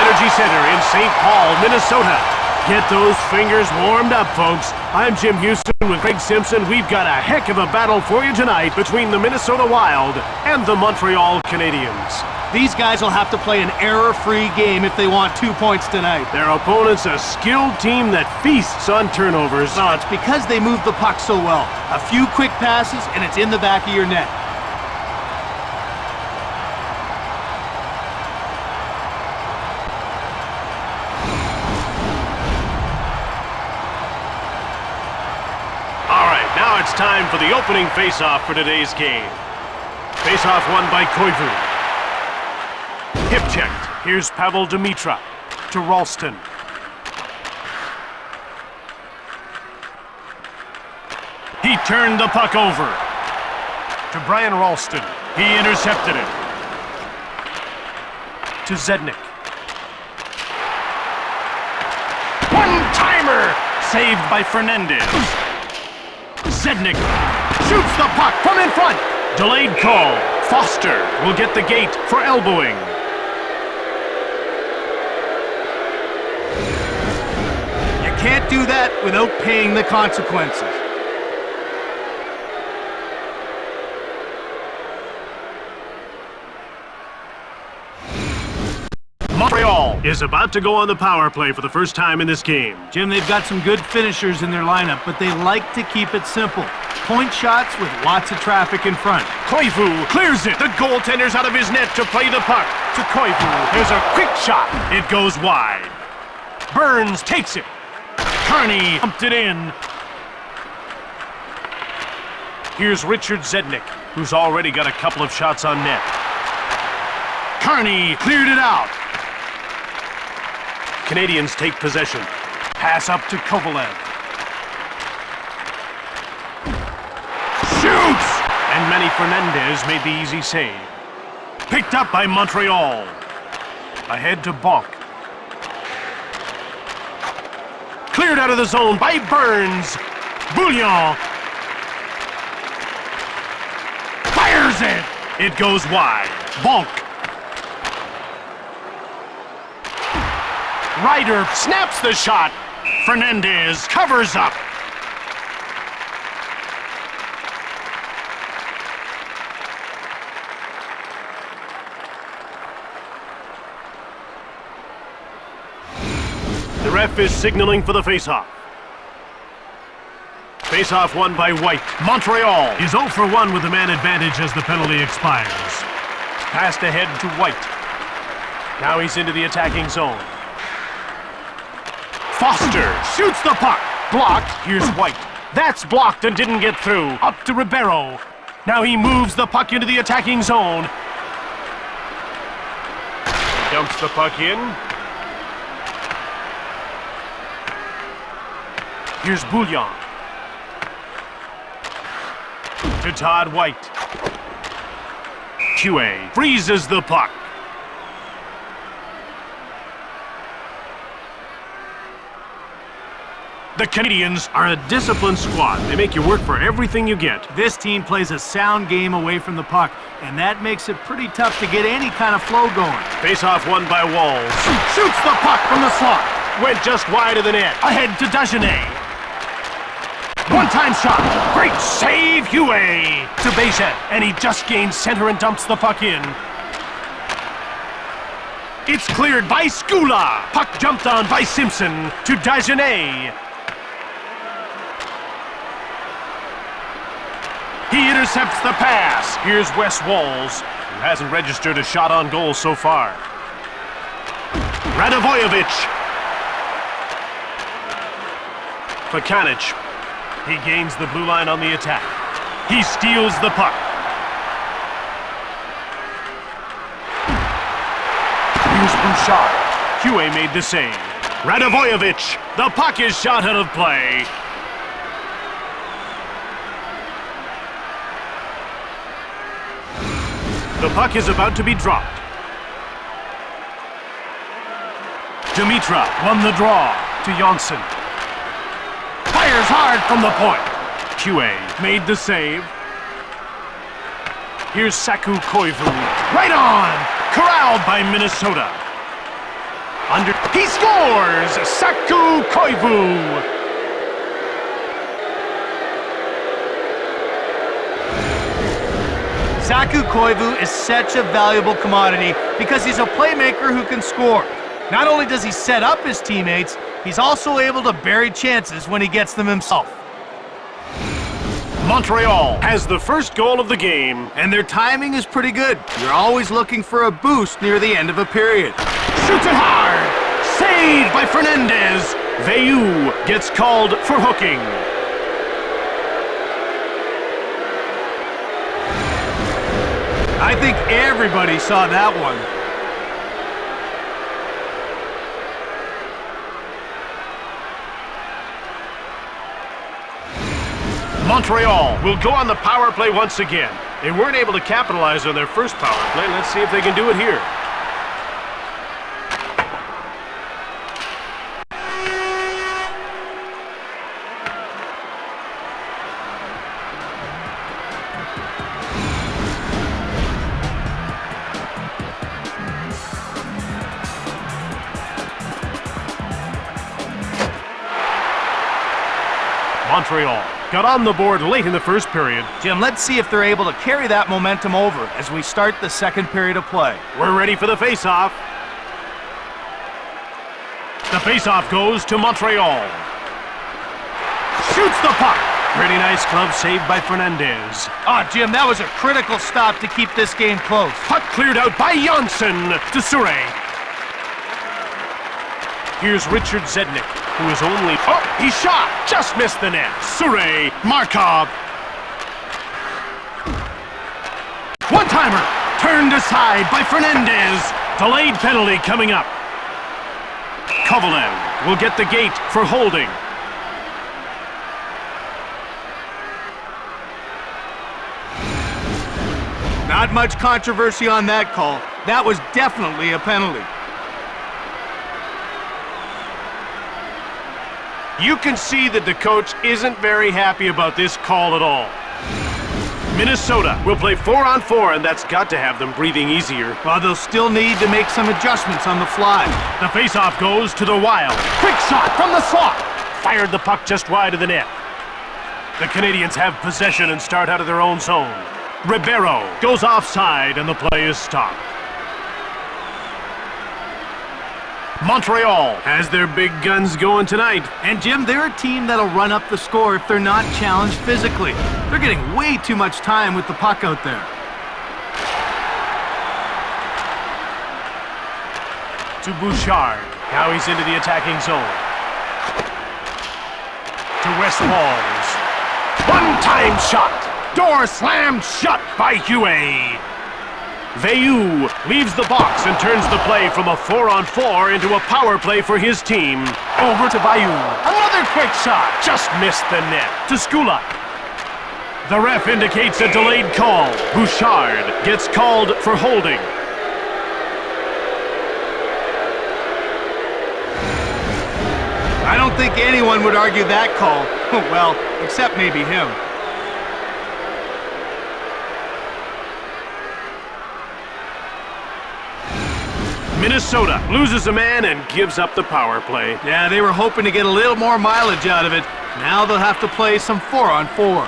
Energy Center in St. Paul, Minnesota. Get those fingers warmed up, folks. I'm Jim Houston with Craig Simpson. We've got a heck of a battle for you tonight between the Minnesota Wild and the Montreal Canadiens. These guys will have to play an error-free game if they want 2 points tonight. Their opponent's a skilled team that feasts on turnovers. No, it's because they move the puck so well. A few quick passes, and it's in the back of your net. Now it's time for the opening face-off for today's game. Face-off won by Koivu. Hip checked. Here's Pavel Demitra to Ralston. He turned the puck over to Brian Ralston. He intercepted it to Zednik. One-timer! Saved by Fernandez. Zednik shoots the puck from in front. Delayed call. Foster will get the gate for elbowing. You can't do that without paying the consequences. Montreal is about to go on the power play for the first time in this game. Jim, they've got some good finishers in their lineup, but they like to keep it simple. Point shots with lots of traffic in front. Koivu clears it. The goaltender's out of his net to play the puck. To Koivu. There's a quick shot. It goes wide. Burns takes it. Carney pumped it in. Here's Richard Zednik, who's already got a couple of shots on net. Carney cleared it out. Canadiens take possession. Pass up to Kovalev. Shoots! And Manny Fernandez made the easy save. Picked up by Montreal. Ahead to Bonk. Cleared out of the zone by Burns. Bouillon. Fires it! It goes wide. Bonk. Ryder snaps the shot. Fernandez covers up. The ref is signaling for the face-off. Face-off won by White. Montreal is 0 for 1 with the man advantage as the penalty expires. Passed ahead to White. Now he's into the attacking zone. Foster shoots the puck. Blocked. Here's White. That's blocked and didn't get through. Up to Ribeiro. Now he moves the puck into the attacking zone. He dumps the puck in. Here's Bouillon. To Todd White. QA freezes the puck. The Canadiens are a disciplined squad. They make you work for everything you get. This team plays a sound game away from the puck, and that makes it pretty tough to get any kind of flow going. Face-off won by Walls. Shoots the puck from the slot. Went just wide of the net. Ahead to Dagenet. One-time shot. Great save, Huey. To Béchet. And he just gains center and dumps the puck in. It's cleared by Skula. Puck jumped on by Simpson. To Dagenet. He intercepts the pass. Here's Wes Walls, who hasn't registered a shot on goal so far. Radovojevic. Plekanec. He gains the blue line on the attack. He steals the puck. Here's Bouchard. QA made the save. Radovojevic. The puck is shot out of play. The puck is about to be dropped. Demitra won the draw to Janssen. Fires hard from the point. QA made the save. Here's Saku Koivu. Right on! Corralled by Minnesota. He scores! Saku Koivu! Saku Koivu is such a valuable commodity because he's a playmaker who can score. Not only does he set up his teammates, he's also able to bury chances when he gets them himself. Montreal has the first goal of the game. And their timing is pretty good. You're always looking for a boost near the end of a period. Shoots it hard! Saved by Fernandez! Veilleux gets called for hooking. I think everybody saw that one. Montreal will go on the power play once again. They weren't able to capitalize on their first power play. Let's see if they can do it here. Montreal got on the board late in the first period. Jim, let's see if they're able to carry that momentum over as we start the second period of play. We're ready for the face-off. The face-off goes to Montreal. Shoots the puck. Pretty nice glove saved by Fernandez. Jim, that was a critical stop to keep this game close. Puck cleared out by Janssen to Surrey. Here's Richard Zednik, who is only... he shot! Just missed the net. Surrey, Markov. One-timer! Turned aside by Fernandez. Delayed penalty coming up. Kovalev will get the gate for holding. Not much controversy on that call. That was definitely a penalty. You can see that the coach isn't very happy about this call at all. Minnesota will play 4-on-4, and that's got to have them breathing easier. Well, they'll still need to make some adjustments on the fly. The faceoff goes to the Wild. Quick shot from the slot. Fired the puck just wide of the net. The Canadiens have possession and start out of their own zone. Ribeiro goes offside, and the play is stopped. Montreal has their big guns going tonight. And Jim, they're a team that'll run up the score if they're not challenged physically. They're getting way too much time with the puck out there. To Bouchard. Now he's into the attacking zone. To West Walls. One-time shot. Door slammed shut by Huey. Veilleux leaves the box and turns the play from a 4-on-4 into a power play for his team. Over to Veilleux. Another quick shot. Just missed the net. To Skula. The ref indicates a delayed call. Bouchard gets called for holding. I don't think anyone would argue that call. Well, except maybe him. Minnesota loses a man and gives up the power play. Yeah, they were hoping to get a little more mileage out of it. Now they'll have to play some 4-on-4.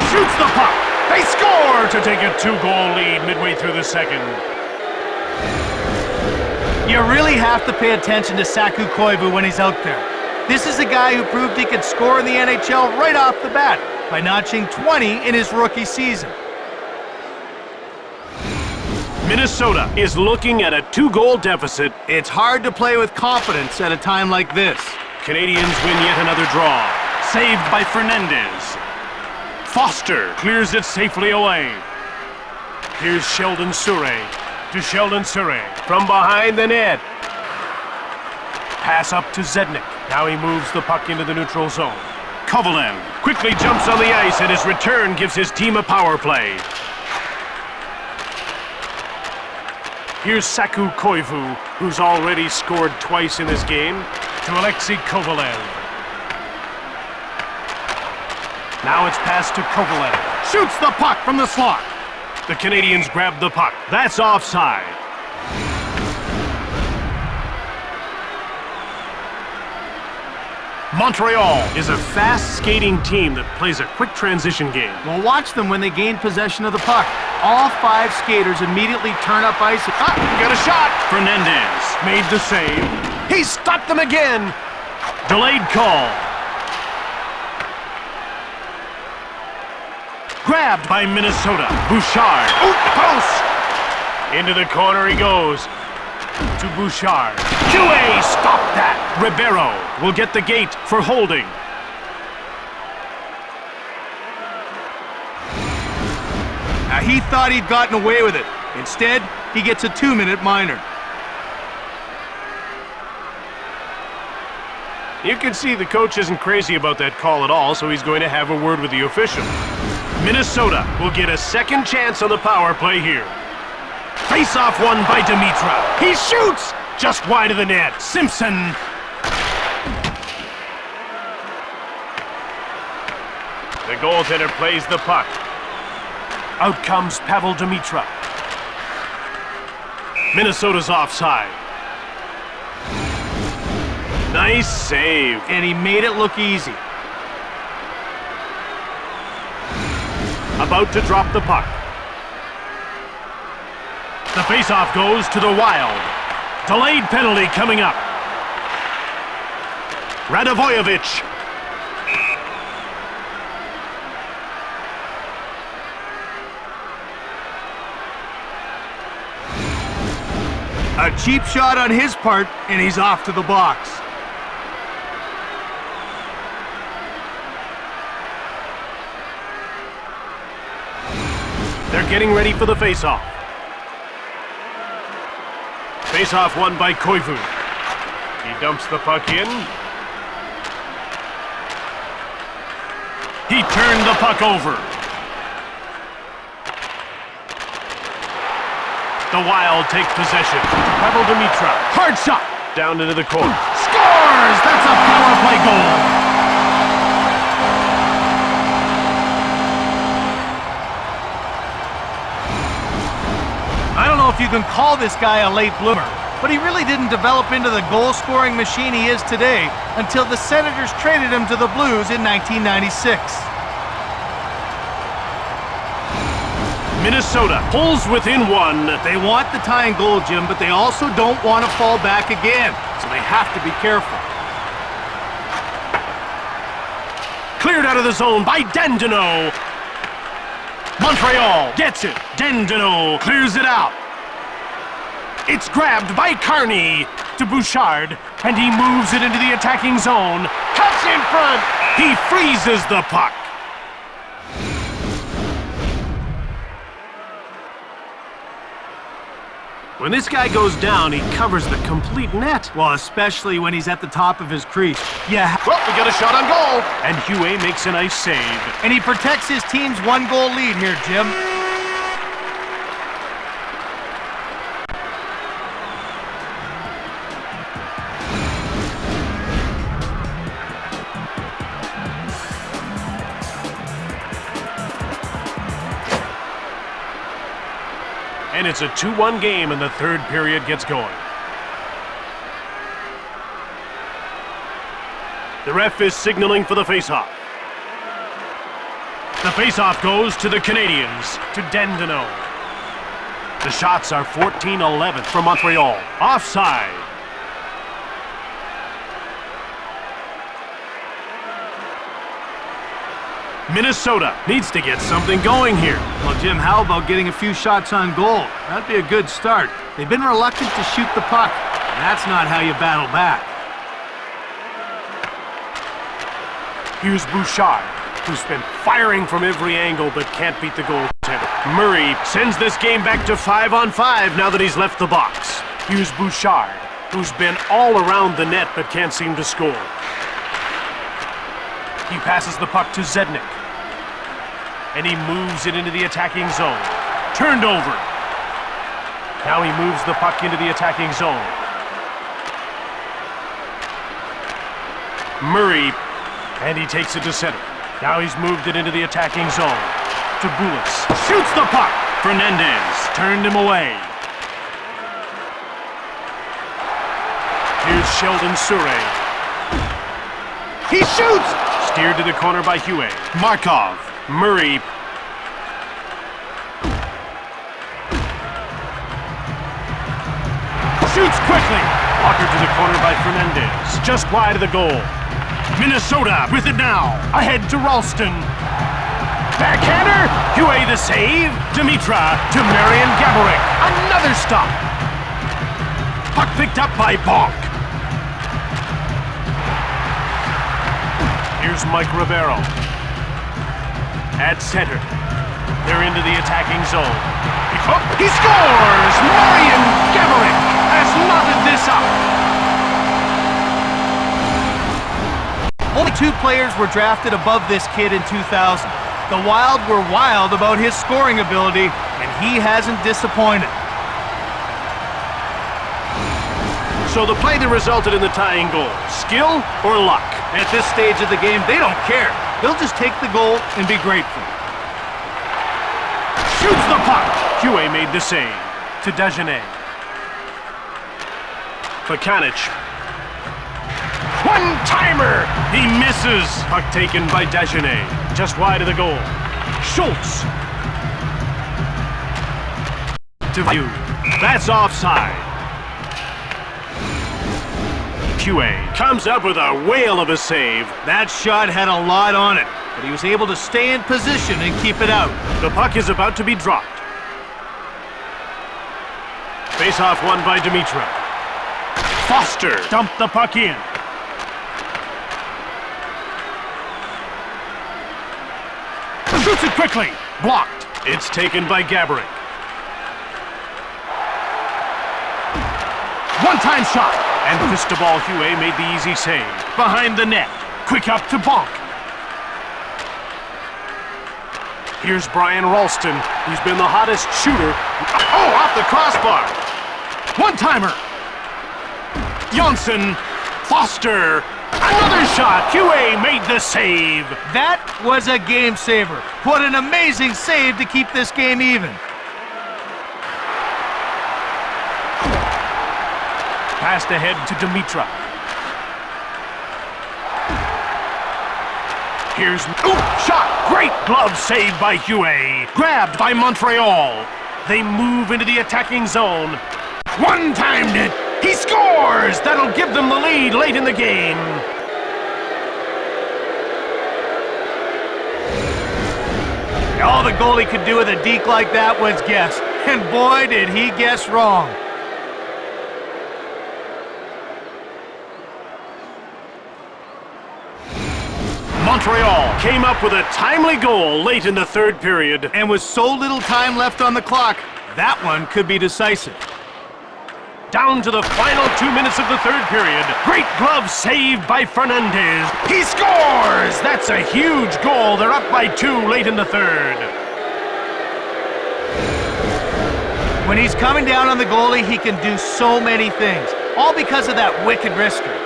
Shoots the puck. They score to take a 2-goal lead midway through the second. You really have to pay attention to Saku Koivu when he's out there. This is a guy who proved he could score in the NHL right off the bat by notching 20 in his rookie season. Minnesota is looking at a 2-goal deficit. It's hard to play with confidence at a time like this. Canadiens win yet another draw. Saved by Fernandez. Foster clears it safely away. Here's Sheldon Surrey. To Sheldon Surrey. From behind the net. Pass up to Zednik. Now he moves the puck into the neutral zone. Kovalev quickly jumps on the ice, and his return gives his team a power play. Here's Saku Koivu, who's already scored twice in this game, to Alexei Kovalev. Now it's passed to Kovalev. Shoots the puck from the slot. The Canadiens grab the puck. That's offside. Montreal is a fast skating team that plays a quick transition game. Well, watch them when they gain possession of the puck. All 5 skaters immediately turn up ice. Got a shot! Fernandez made the save. He stopped them again! Delayed call. Grabbed by Minnesota. Bouchard. Out the post! Into the corner he goes. To Bouchard. QA, stop that! Ribeiro will get the gate for holding. Now, he thought he'd gotten away with it. Instead, he gets a 2-minute minor. You can see the coach isn't crazy about that call at all, so he's going to have a word with the official. Minnesota will get a second chance on the power play here. Face-off won by Dimitra. He shoots! Just wide of the net. Simpson. The goaltender plays the puck. Out comes Pavel Dimitra. Minnesota's offside. Nice save. And he made it look easy. About to drop the puck. The faceoff goes to the Wild. Delayed penalty coming up. Radovojevic. A cheap shot on his part, and he's off to the box. They're getting ready for the faceoff. Faceoff won by Koivu. He dumps the puck in. He turned the puck over. The Wild take possession. Pavel Dimitra. Hard shot. Down into the corner. Scores! That's a power play goal. I don't know if you can call this guy a late bloomer, but he really didn't develop into the goal-scoring machine he is today until the Senators traded him to the Blues in 1996. Minnesota pulls within 1. They want the tying goal, Jim, but they also don't want to fall back again, so they have to be careful. Cleared out of the zone by Dandino. Montreal gets it. Dandino clears it out. It's grabbed by Carney to Bouchard, and he moves it into the attacking zone. Cuts in front. He freezes the puck. When this guy goes down, he covers the complete net. Well, especially when he's at the top of his crease. Yeah. Well, we got a shot on goal. And Huey makes a nice save. And he protects his team's 1-goal lead here, Jim. And it's a 2-1 game, and the third period gets going. The ref is signaling for the faceoff. The faceoff goes to the Canadiens, to Dandino. The shots are 14-11 for Montreal. Offside. Minnesota needs to get something going here. Well, Jim, how about getting a few shots on goal? That'd be a good start. They've been reluctant to shoot the puck. And that's not how you battle back. Here's Bouchard, who's been firing from every angle but can't beat the goaltender. Murray sends this game back to 5-on-5 now that he's left the box. Here's Bouchard, who's been all around the net but can't seem to score. He passes the puck to Zednik. And he moves it into the attacking zone. Turned over. Now he moves the puck into the attacking zone. Murray, and he takes it to center. Now he's moved it into the attacking zone. To Bulis. Shoots the puck. Fernandez turned him away. Here's Sheldon Surrey. He shoots! Steered to the corner by Huey. Markov. Murray. Shoots quickly. Walker to the corner by Fernandez. Just wide of the goal. Minnesota with it now. Ahead to Ralston. Backhander. Huey the save. Dimitra to Marian Gaborik. Another stop. Puck picked up by Bonk. Here's Mike Ribeiro. At center. They're into the attacking zone. He scores! Marian Gaborik has knotted this up. Only 2 players were drafted above this kid in 2000. The Wild were wild about his scoring ability, and he hasn't disappointed. So the play that resulted in the tying goal, skill or luck? At this stage of the game, they don't care. They'll just take the goal and be grateful. Shoots the puck. Huey made the save. To Dagenet. Pekanic. One-timer! He misses. Puck taken by Dagenet. Just wide of the goal. Schultz. To View. That's offside. Huey comes up with a whale of a save. That shot had a lot on it, but he was able to stay in position and keep it out. The puck is about to be dropped. Face-off won by Dimitra. Foster dumped the puck in. Shoots it quickly. Blocked. It's taken by Gaborik. One-time shot. And Cristobal Huey made the easy save. Behind the net. Quick up to Bonk. Here's Brian Ralston. He's been the hottest shooter. Oh, off the crossbar. One-timer. Johnson. Foster. Another shot. Huey made the save. That was a game saver. What an amazing save to keep this game even. Passed ahead to Dimitra. Here's... Ooh, shot! Great glove save by Huey. Grabbed by Montreal. They move into the attacking zone. One-timed it. He scores! That'll give them the lead late in the game. All the goalie could do with a deke like that was guess. And boy, did he guess wrong. Montreal came up with a timely goal late in the third period. And with so little time left on the clock, that one could be decisive. Down to the final 2 minutes of the third period. Great glove save by Fernandez. He scores! That's a huge goal. They're up by 2 late in the third. When he's coming down on the goalie, he can do so many things. All because of that wicked wrister.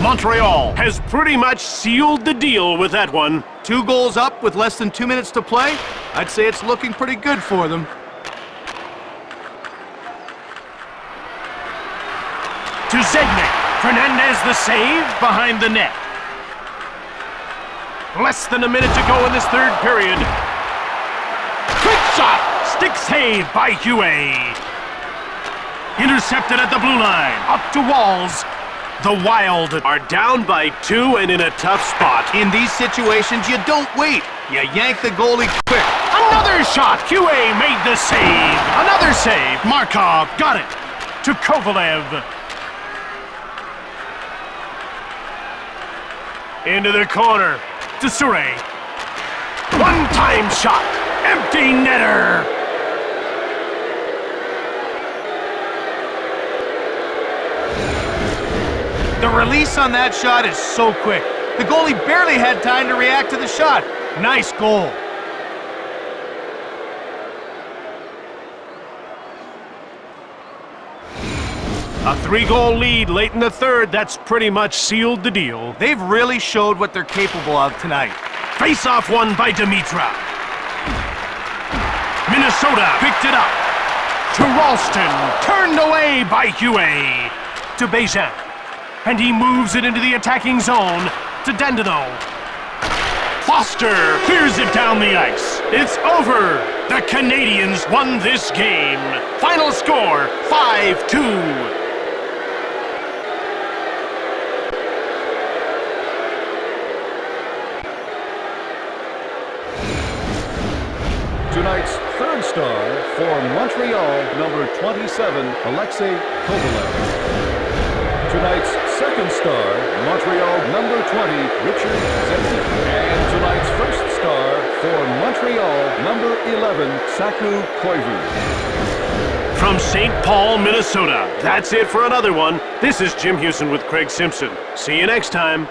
Montreal has pretty much sealed the deal with that one. 2 goals up with less than 2 minutes to play. I'd say it's looking pretty good for them. To Zegnek. Fernandez the save behind the net. Less than a minute to go in this third period. Quick shot! Stick save by Huey. Intercepted at the blue line. Up to Walls. The Wild are down by 2 and in a tough spot. In these situations, you don't wait. You yank the goalie quick. Another shot! Huey made the save. Another save. Markov got it. To Kovalev. Into the corner. To Surrey. One-time shot. Empty netter. The release on that shot is so quick. The goalie barely had time to react to the shot. Nice goal. A 3-goal lead late in the third. That's pretty much sealed the deal. They've really showed what they're capable of tonight. Face-off won by Dimitra. Minnesota picked it up. To Ralston. Turned away by Huey. To Béjean. And he moves it into the attacking zone. To Dandino. Foster clears it down the ice. It's over. The Canadiens won this game. Final score, 5-2. Tonight's third star for Montreal, number 27, Alexei Kovalev. Tonight's second star, Montreal, number 20, Richard Zednik. And tonight's first star for Montreal, number 11, Saku Koivu. From St. Paul, Minnesota, that's it for another one. This is Jim Houston with Craig Simpson. See you next time.